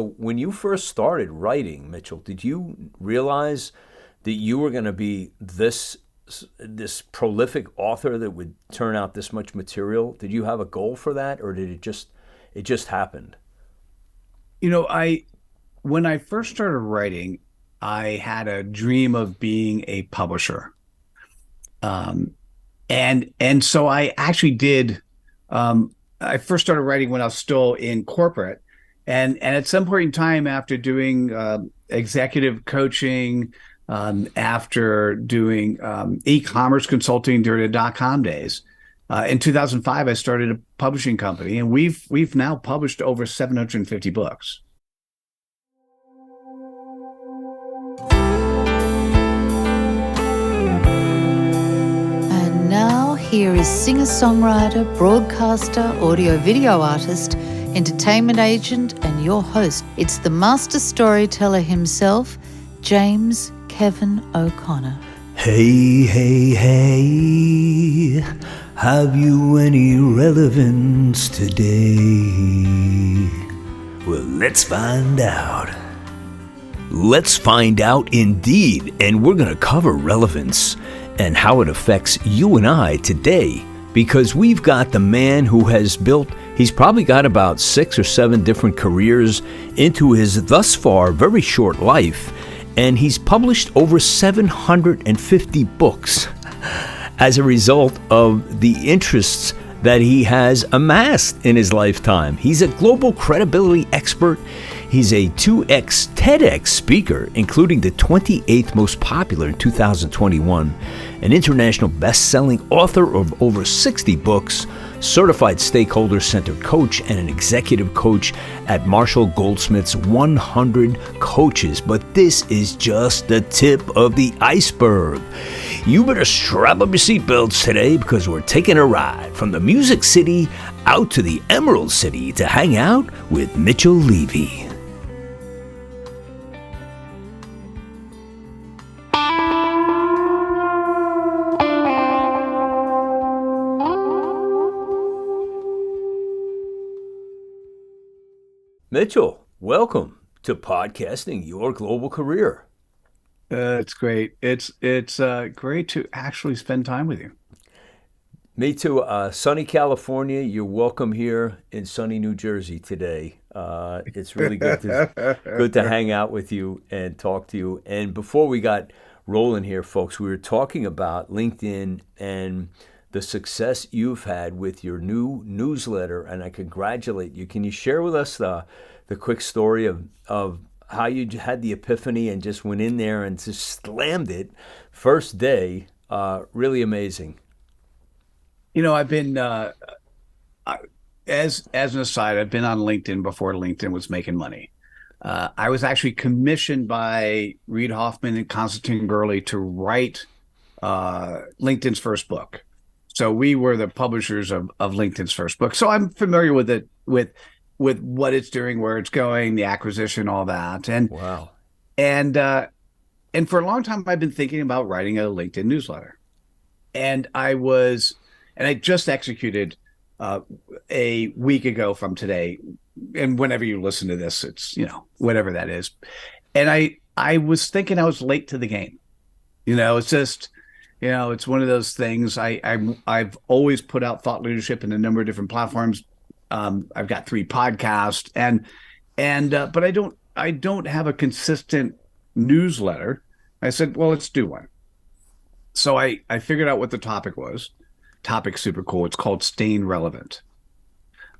When you first started writing, Mitchell, did you realize that you were going to be this prolific author that would turn out this much material? Did you have a goal for that, or did it just happened? I when I first started writing, I had a dream of being a publisher. Um, and so I actually did. I first started writing when I was still in corporate, and at some point in time, after doing executive coaching, after doing e-commerce consulting during the dot-com days, in 2005, I started a publishing company, and we've now published over 750 books. And now, here is singer songwriter, broadcaster, audio video artist, entertainment agent, and your host. It's the master storyteller himself, James Kevin O'Connor. Hey, hey, hey, have you any relevance today? Well, let's find out. Let's find out indeed, and we're going to cover relevance and how it affects you and I today, because we've got the man who has he's probably got about 6 or 7 different careers into his thus far very short life, and he's published over 750 books as a result of the interests that he has amassed in his lifetime. He's a global credibility expert. He's a 2x TEDx speaker, including the 28th most popular in 2021, an international best-selling author of over 60 books, certified stakeholder-centered coach, and an executive coach at Marshall Goldsmith's 100 Coaches. But this is just the tip of the iceberg. You better strap up your seatbelts today, because we're taking a ride from the Music City out to the Emerald City to hang out with Mitchell Levy. Mitchell, welcome to podcasting your global career. It's great. It's great to actually spend time with you. Me too. Sunny California. You're welcome here in sunny New Jersey today. It's really good to hang out with you and talk to you. And before we got rolling here, folks, we were talking about LinkedIn and the success you've had with your new newsletter, and I congratulate you. Can you share with us the quick story of how you had the epiphany and just went in there and just slammed it first day? Really amazing. I've been as an aside, I've been on LinkedIn before LinkedIn was making money. I was actually commissioned by Reid Hoffman and Constantine Gurley to write LinkedIn's first book. So we were the publishers of LinkedIn's first book. So I'm familiar with it, with what it's doing, where it's going, the acquisition, all that. Wow. And uh, and for a long time, I've been thinking about writing a LinkedIn newsletter. And I just executed a week ago from today. And whenever you listen to this, it's, whatever that is. And I was thinking I was late to the game. It's just, it's one of those things. I've always put out thought leadership in a number of different platforms. I've got 3 podcasts, but I don't have a consistent newsletter. I said, well, let's do one. So I figured out what the topic was. Topic's super cool. It's called Staying Relevant.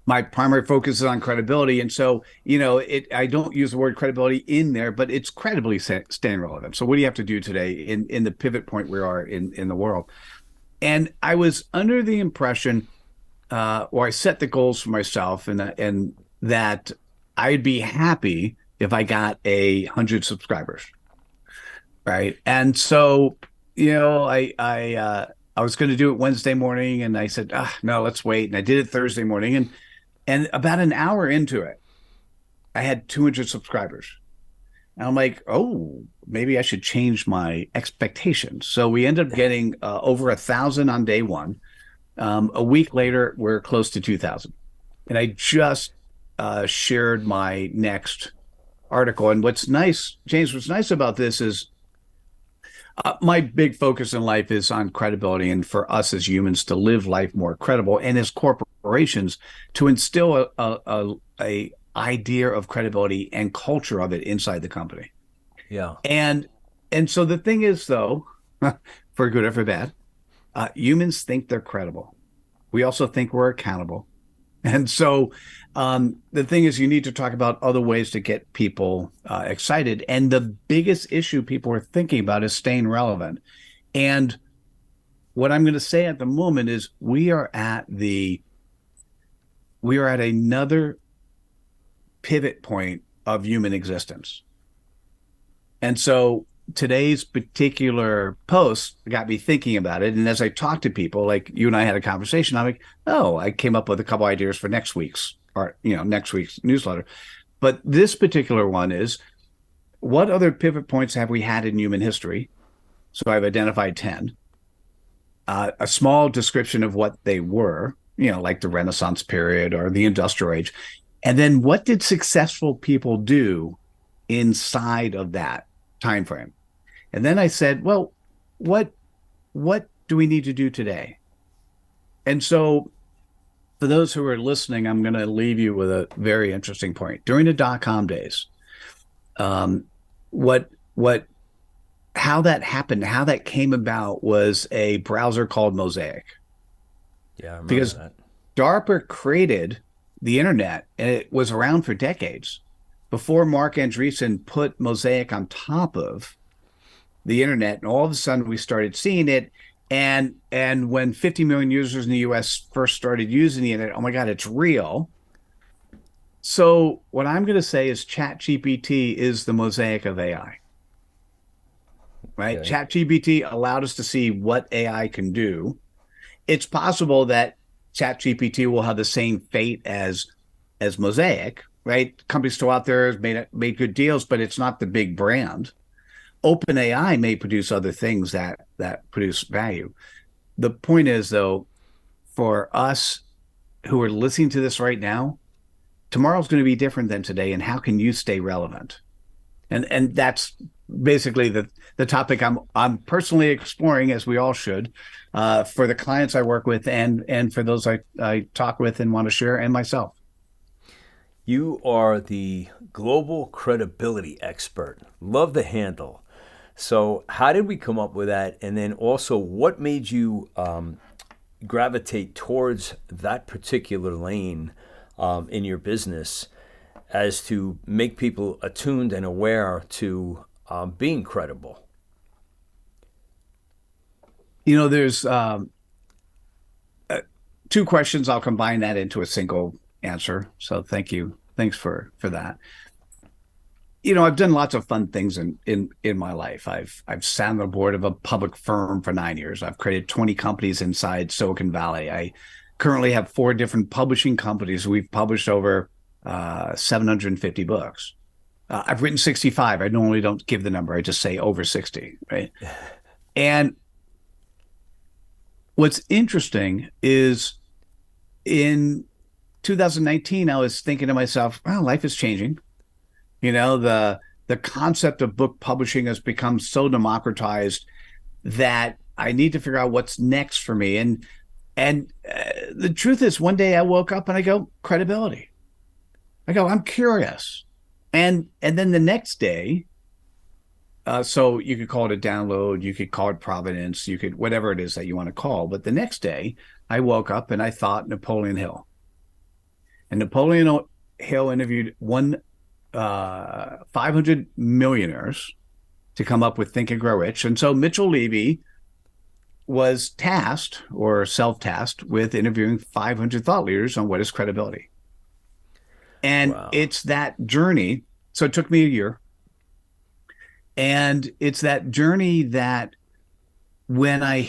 My primary focus is on credibility, and so I don't use the word credibility in there, but it's credibly staying relevant. So what do you have to do today in the pivot point we are in the world? And I was under the impression, or I set the goals for myself, and that I'd be happy if I got 100 subscribers, right? And so I was going to do it Wednesday morning, and I said, no, let's wait. And I did it Thursday morning, and about an hour into it, I had 200 subscribers. And I'm like, oh, maybe I should change my expectations. So we ended up getting over 1,000 on day one. A week later, we're close to 2,000. And I just shared my next article. And what's nice, James, what's nice about this is my big focus in life is on credibility, and for us as humans to live life more credible, and as corporations to instill a idea of credibility and culture of it inside the company. Yeah. And so the thing is, though, for good or for bad, humans think they're credible. We also think we're accountable. And so the thing is, you need to talk about other ways to get people excited. And the biggest issue people are thinking about is staying relevant. And what I'm going to say at the moment is we are at another pivot point of human existence. And so today's particular post got me thinking about it. And as I talk to people, like you and I had a conversation, I'm like, oh, I came up with a couple ideas for next week's newsletter. But this particular one is, what other pivot points have we had in human history? So I've identified 10. A small description of what they were, like the Renaissance period or the Industrial Age. And then what did successful people do inside of that time frame? And then I said, well, what do we need to do today? And so for those who are listening, I'm going to leave you with a very interesting point. During the dot-com days, how that happened, how that came about was a browser called Mosaic. Yeah, I remember because that. DARPA created the internet, and it was around for decades before Mark Andreessen put Mosaic on top of the internet, and all of a sudden we started seeing it. And when 50 million users in the US first started using the internet, oh my God, it's real. So what I'm going to say is ChatGPT is the Mosaic of AI, right? Okay. ChatGPT allowed us to see what AI can do. It's possible that ChatGPT will have the same fate as Mosaic, right? Companies still out there have made good deals, but it's not the big brand. OpenAI may produce other things that produce value. The point is, though, for us who are listening to this right now, tomorrow's going to be different than today, and how can you stay relevant? And that's basically the topic I'm personally exploring, as we all should, for the clients I work with and for those I talk with and want to share, and myself. You are the global credibility expert. Love the handle. So how did we come up with that? And then also, what made you gravitate towards that particular lane in your business as to make people attuned and aware to being credible? There's two questions. I'll combine that into a single answer. So thank you. Thanks for that. I've done lots of fun things in my life. I've sat on the board of a public firm for 9 years. I've created 20 companies inside Silicon Valley. I currently have 4 different publishing companies. We've published over 750 books. I've written 65. I normally don't give the number. I just say over 60, right? And what's interesting is in 2019, I was thinking to myself, well, life is changing. The concept of book publishing has become so democratized that I need to figure out what's next for me. And the truth is, one day I woke up and I go, credibility. I go, I'm curious. And then the next day, so you could call it a download, you could call it providence, you could, whatever it is that you want to call. But the next day I woke up and I thought Napoleon Hill. And Napoleon Hill interviewed 500 millionaires to come up with Think and Grow Rich. And so Mitchell Levy was tasked or self-tasked with interviewing 500 thought leaders on what is credibility. And Wow. It's that journey. So it took me a year. And it's that journey that when I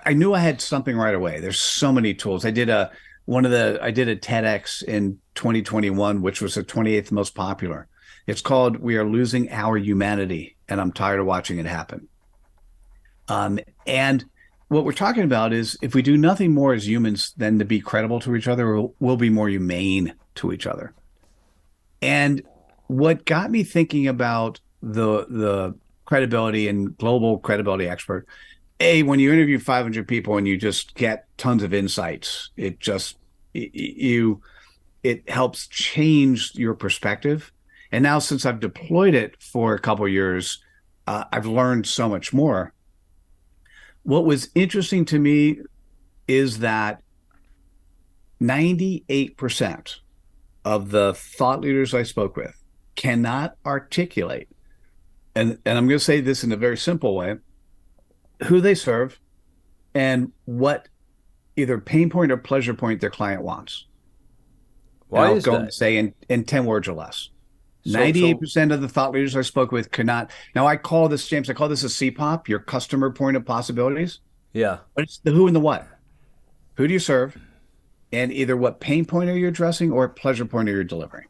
knew I had something right away. There's so many tools. I did a TEDx in 2021, which was the 28th most popular. It's called "We Are Losing Our Humanity," and I'm tired of watching it happen. And what we're talking about is, if we do nothing more as humans than to be credible to each other, we'll be more humane to each other. And what got me thinking about the credibility and global credibility expert, when you interview 500 people and you just get tons of insights, you it helps change your perspective. And now, since I've deployed it for a couple of years, I've learned so much more. What was interesting to me is that 98% of the thought leaders I spoke with cannot articulate, and I'm going to say this in a very simple way, who they serve and what either pain point or pleasure point their client wants. And Why I'll is go and that? say in 10 words or less. So 98% of the thought leaders I spoke with cannot. Now, James, I call this a CPOP, your customer point of possibilities, yeah. but it's the who and the what. Who do you serve? And either what pain point are you addressing or what pleasure point are you delivering?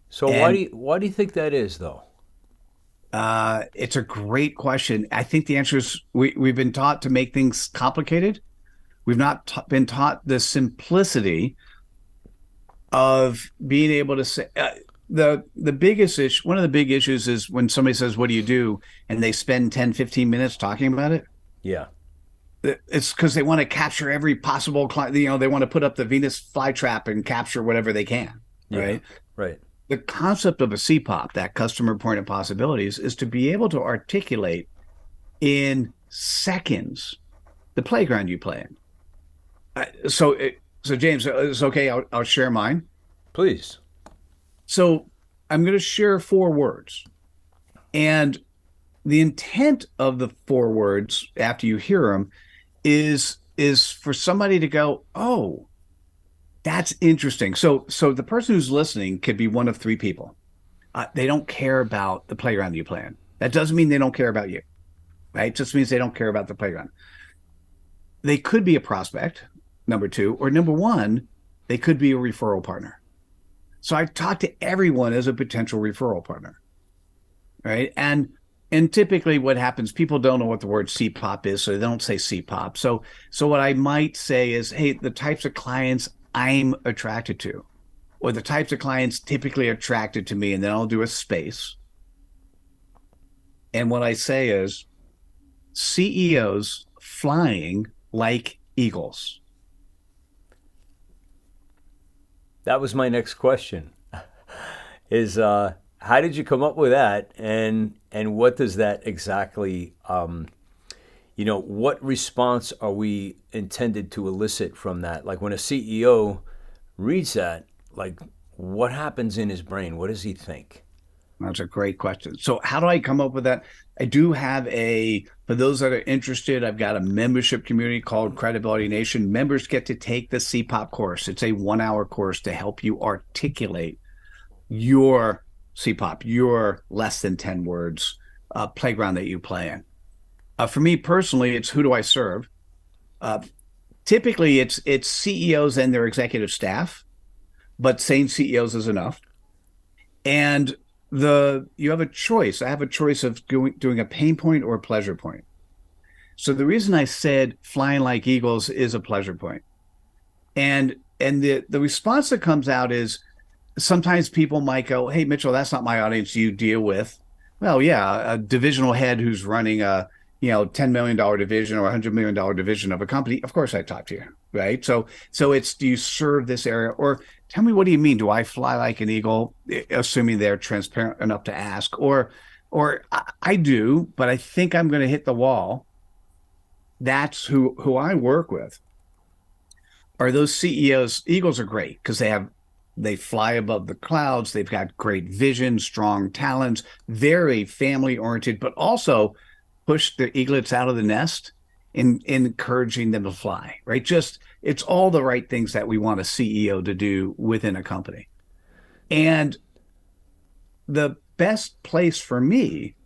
So And why do you think that is though? it's a great question. I think the answer is we've been taught to make things complicated. We've not been taught the simplicity of being able to say the biggest issue. One of the big issues is when somebody says, "What do you do?" and they spend 10, 15 minutes talking about it. Yeah. It's because they want to capture every possible client. They want to put up the Venus flytrap and capture whatever they can. Yeah. Right. Right. The concept of a CPOP, that customer point of possibilities, is to be able to articulate in seconds the playground you play in. So James, it's okay. I'll share mine. Please. So I'm going to share 4 words, and the intent of the 4 words after you hear them is for somebody to go, "Oh, that's interesting." So the person who's listening could be one of 3 people. They don't care about the playground you play in. That doesn't mean they don't care about you, right? It just means they don't care about the playground. They could be a prospect, number 2, or number 1, they could be a referral partner. So I talk to everyone as a potential referral partner, right? And typically what happens, people don't know what the word CPOP is, so they don't say CPOP. So what I might say is, hey, the types of clients I'm attracted to, or the types of clients typically attracted to me, and then I'll do a space. And what I say is CEOs flying like eagles. That was my next question. Is how did you come up with that, and what does that exactly what response are we intended to elicit from that? Like when a CEO reads that, like what happens in his brain? What does he think? That's a great question. So how do I come up with that? I do have for those that are interested, I've got a membership community called Credibility Nation. Members get to take the CPOP course. It's a 1-hour course to help you articulate your CPOP, your less than 10 words playground that you play in. For me personally, it's who do I serve? Typically, it's CEOs and their executive staff, but saying CEOs is enough. And you have a choice. I have a choice of doing a pain point or a pleasure point. So the reason I said flying like eagles is a pleasure point. And the response that comes out is sometimes people might go, "Hey, Mitchell, that's not my audience you deal with." Well, yeah, a divisional head who's running a $10 million division or $100 million division of a company, of course I talk to you, right? So it's, do you serve this area? Or tell me, what do you mean? Do I fly like an eagle? Assuming they're transparent enough to ask, or I do, but I think I'm going to hit the wall. That's who I work with. Are those CEOs? Eagles are great because they fly above the clouds. They've got great vision, strong talents, very family oriented, but also push the eaglets out of the nest in encouraging them to fly, right? Just, it's all the right things that we want a CEO to do within a company. And the best place for me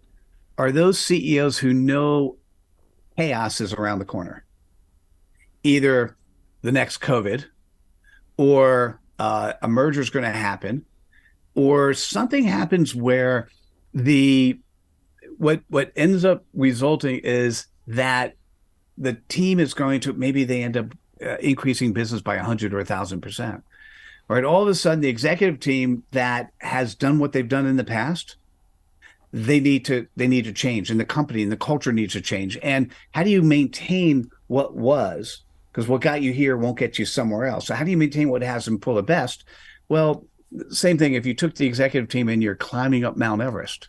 are those CEOs who know chaos is around the corner. Either the next COVID, or a merger is going to happen, or something happens where what ends up resulting is that the team is going to, maybe they end up increasing business by 100 or 1,000%. right? All of a sudden, the executive team that has done what they've done in the past, they need to change, and the company and the culture needs to change. And how do you maintain what was? Because what got you here won't get you somewhere else. So how do you maintain what has and pull the best? Well, same thing. If you took the executive team and you're climbing up Mount Everest,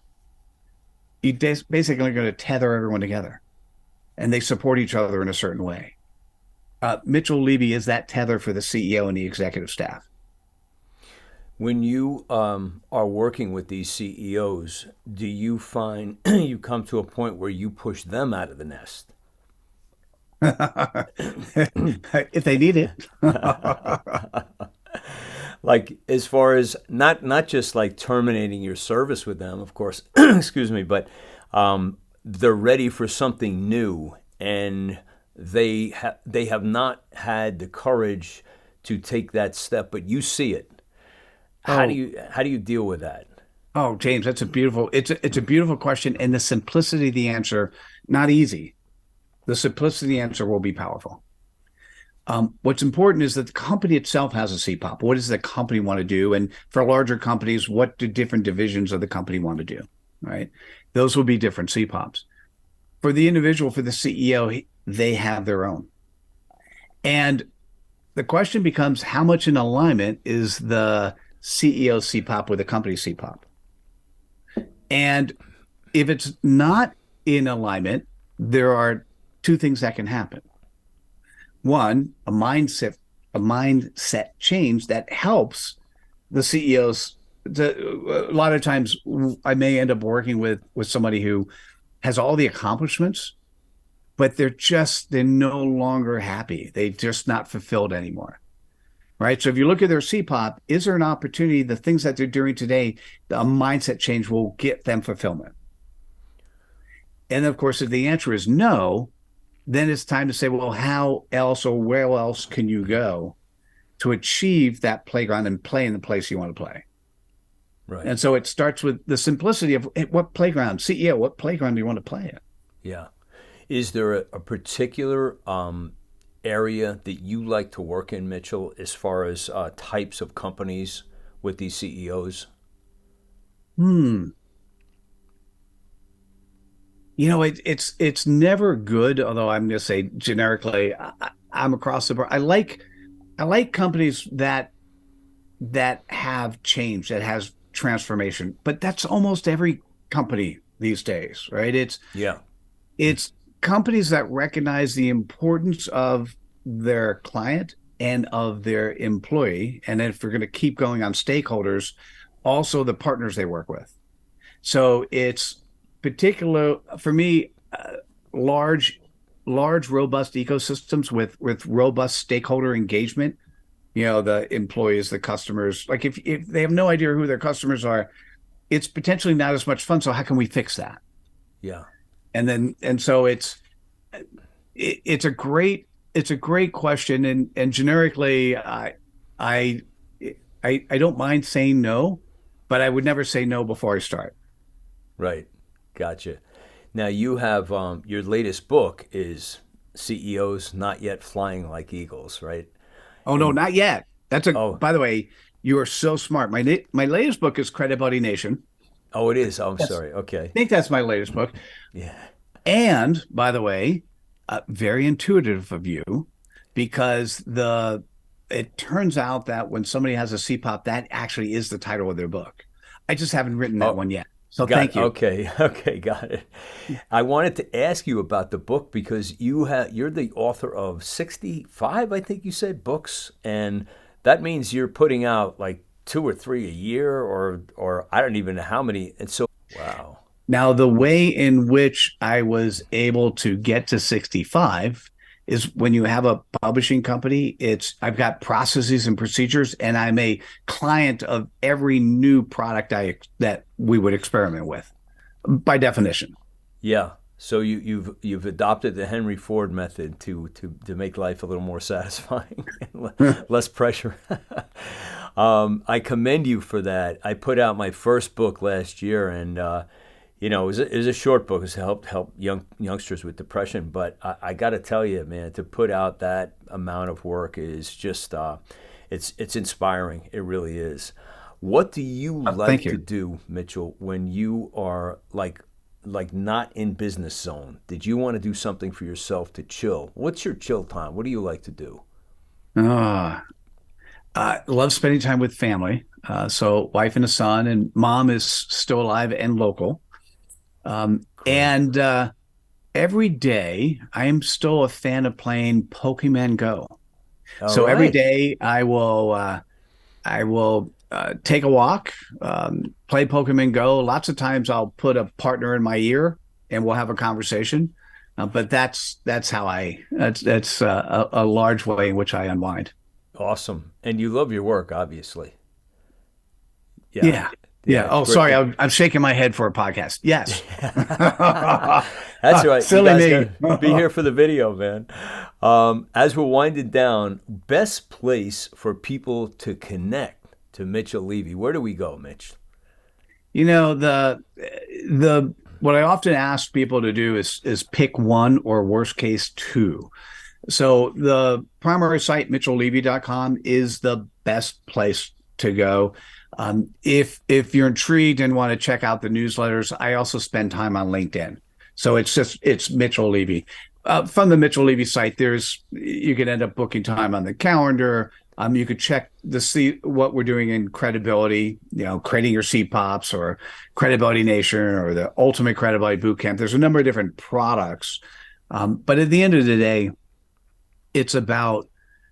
you basically are going to tether everyone together, and they support each other in a certain way. Mitchell Levy is that tether for the CEO and the executive staff. When you are working with these CEOs, do you find you come to a point where you push them out of the nest? If they need it. Like as far as not just like terminating your service with them, of course, excuse me, but they're ready for something new, and they have not had the courage to take that step, but you see it. How do you deal with that? Oh, James, that's a beautiful it's a beautiful question, and the simplicity of the answer, not easy. The simplicity of the answer will be powerful. What's important is that the company itself has a CPOP. What does the company want to do? And for larger companies, what do different divisions of the company want to do? Right? Those will be different CPOPs. For the individual, for the CEO, they have their own. And the question becomes, how much in alignment is the CEO CPOP with the company CPOP? And if it's not in alignment, there are two things that can happen. One, a mindset change that helps the CEOs. A lot of times, I may end up working with somebody who has all the accomplishments, but they're no longer happy. They're just not fulfilled anymore. Right. So if you look at their CPOP, is there an opportunity, the things that they're doing today, a mindset change will get them fulfillment? And of course, if the answer is no, then it's time to say, well, how else or where else can you go to achieve that playground and play in the place you want to play? Right. And so it starts with the simplicity of what playground, CEO, what playground do you want to play at? Yeah. Is there a particular area that you like to work in, Mitchell, as far as types of companies with these CEOs? It's never good, although I'm going to say generically, I'm across the board. I like companies that have change, that has transformation, but that's almost every company these days, right? It's companies that recognize the importance of their client and of their employee, and if we're going to keep going on stakeholders, also the partners they work with. So it's particular for me, large, robust ecosystems with robust stakeholder engagement. The employees, the customers. Like if they have no idea who their customers are, it's potentially not as much fun. So how can we fix that? Yeah. And so it's a great question, and generically, I don't mind saying no, but I would never say no before I start. Right. Gotcha. Now you have your latest book is CEOs Not Yet Flying Like Eagles, right? Oh no, not yet. Oh. By the way, you are so smart. My latest book is Credibility Nation. Oh, it is. Oh, I'm sorry. Okay. I think that's my latest book. Yeah. And by the way, very intuitive of you, because it turns out that when somebody has a CPOP, that actually is the title of their book. I just haven't written that one yet. So thank you. Okay, got it. I wanted to ask you about the book because you're the author of 65, I think you said, books, and that means you're putting out like 2 or 3 a year, or I don't even know how many. And so, wow. Now, the way in which I was able to get to 65 is when you have a publishing company, I've got processes and procedures, and I'm a client of every new product that we would experiment with, by definition. Yeah. So you've adopted the Henry Ford method to make life a little more satisfying, less pressure. I commend you for that. I put out my first book last year, and it was a short book. It's help youngsters with depression. But I got to tell you, man, to put out that amount of work is just it's inspiring. It really is. What do you like thank you. to do, Mitchell, when you are like not in business zone? Did you want to do something for yourself to chill? What's your chill time? What do you like to do? I love spending time with family. So wife and a son, and mom is still alive and local. And every day I am still a fan of playing Pokemon Go. So every day I will take a walk, play Pokemon Go. Lots of times I'll put a partner in my ear and we'll have a conversation. But that's how that's a large way in which I unwind. Awesome. And you love your work, obviously. Yeah. Oh, sorry. I'm shaking my head for a podcast. Yes. That's right. Silly me. Be here for the video, man. As we're winding down, best place for people to connect to Mitchell Levy. Where do we go, Mitch? You know, what I often ask people to do is pick one, or worst case two. So the primary site, mitchelllevy.com, is the best place to go. If you're intrigued and want to check out the newsletters, I also spend time on LinkedIn. So it's Mitchell Levy. From the Mitchell Levy site, you can end up booking time on the calendar. You could check to see what we're doing in Credibility, creating your CPOPs, or Credibility Nation, or the Ultimate Credibility Bootcamp. There's a number of different products. But at the end of the day, it's about,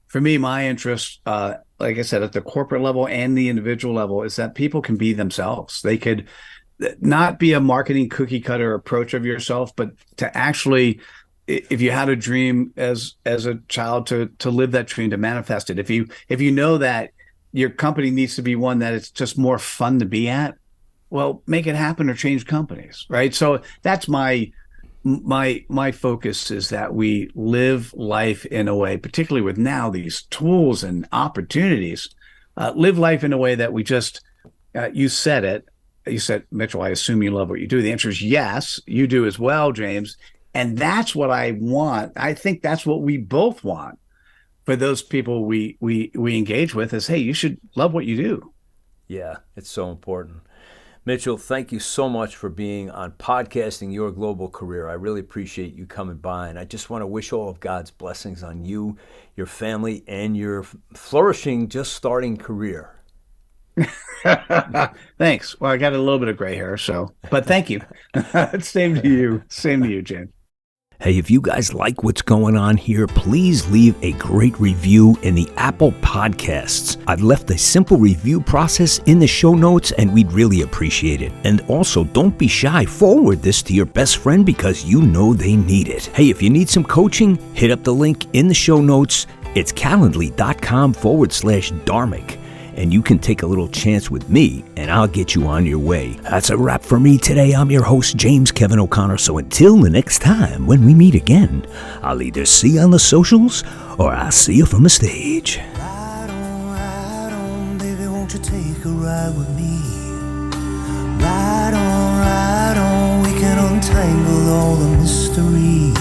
for me, my interest, like I said, at the corporate level and the individual level, is that people can be themselves. They could not be a marketing cookie cutter approach of yourself, but to actually, if you had a dream as a child, to live that dream, to manifest it. If you know that your company needs to be one that it's just more fun to be at, well, make it happen or change companies, right? So that's my focus, is that we live life in a way, particularly with now these tools and opportunities, live life in a way that we just, you said, Mitchell, I assume you love what you do. The answer is yes, you do as well, James. And that's what I want. I think that's what we both want for those people we engage with, is, hey, you should love what you do. Yeah, it's so important. Mitchell, thank you so much for being on Podcasting Your Global Career. I really appreciate you coming by, and I just want to wish all of God's blessings on you, your family, and your flourishing, just starting career. Thanks. Well, I got a little bit of gray hair, but thank you. Same to you. Same to you, James. Hey, if you guys like what's going on here, please leave a great review in the Apple Podcasts. I've left a simple review process in the show notes, and we'd really appreciate it. And also, don't be shy. Forward this to your best friend, because you know they need it. Hey, if you need some coaching, hit up the link in the show notes. It's calendly.com/Dharmic. And you can take a little chance with me, and I'll get you on your way. That's a wrap for me today. I'm your host, James Kevin O'Connor. So until the next time when we meet again, I'll either see you on the socials, or I'll see you from the stage. Ride on, baby, won't you take a ride with me? Ride on, we can untangle all the mystery.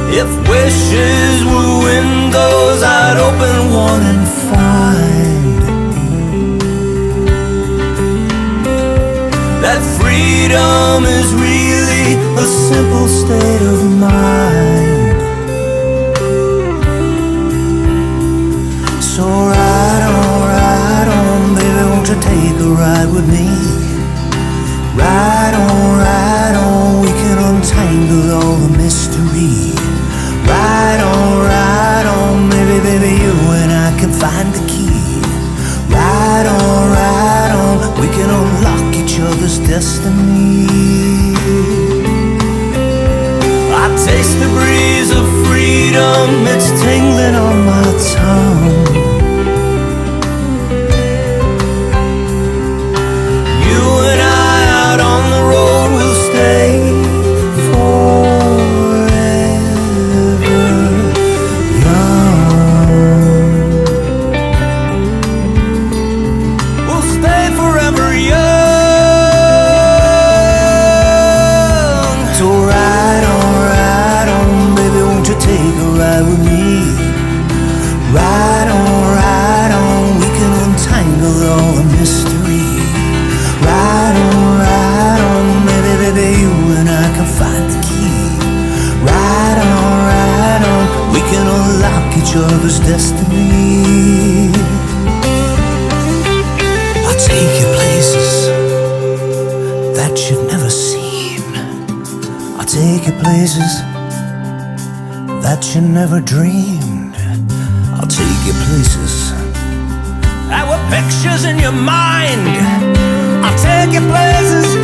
If wishes were windows, I'd open one and find that freedom is really a simple state of mind. So ride on, baby, won't you take a ride with me? Ride on, we can untangle all the mystery. Ride on, baby, you and I can find the key. Ride on, we can unlock each other's destiny. I taste the breeze of freedom, it's tingling on my tongue. You and I out on the road will stay with me. all the mystery. Ride on, maybe baby you and I can find the key. Ride on, we can unlock each other's destiny. I'll take you places that you've never seen. I'll take you places that you never dreamed. I'll take you places that were pictures in your mind. I'll take you places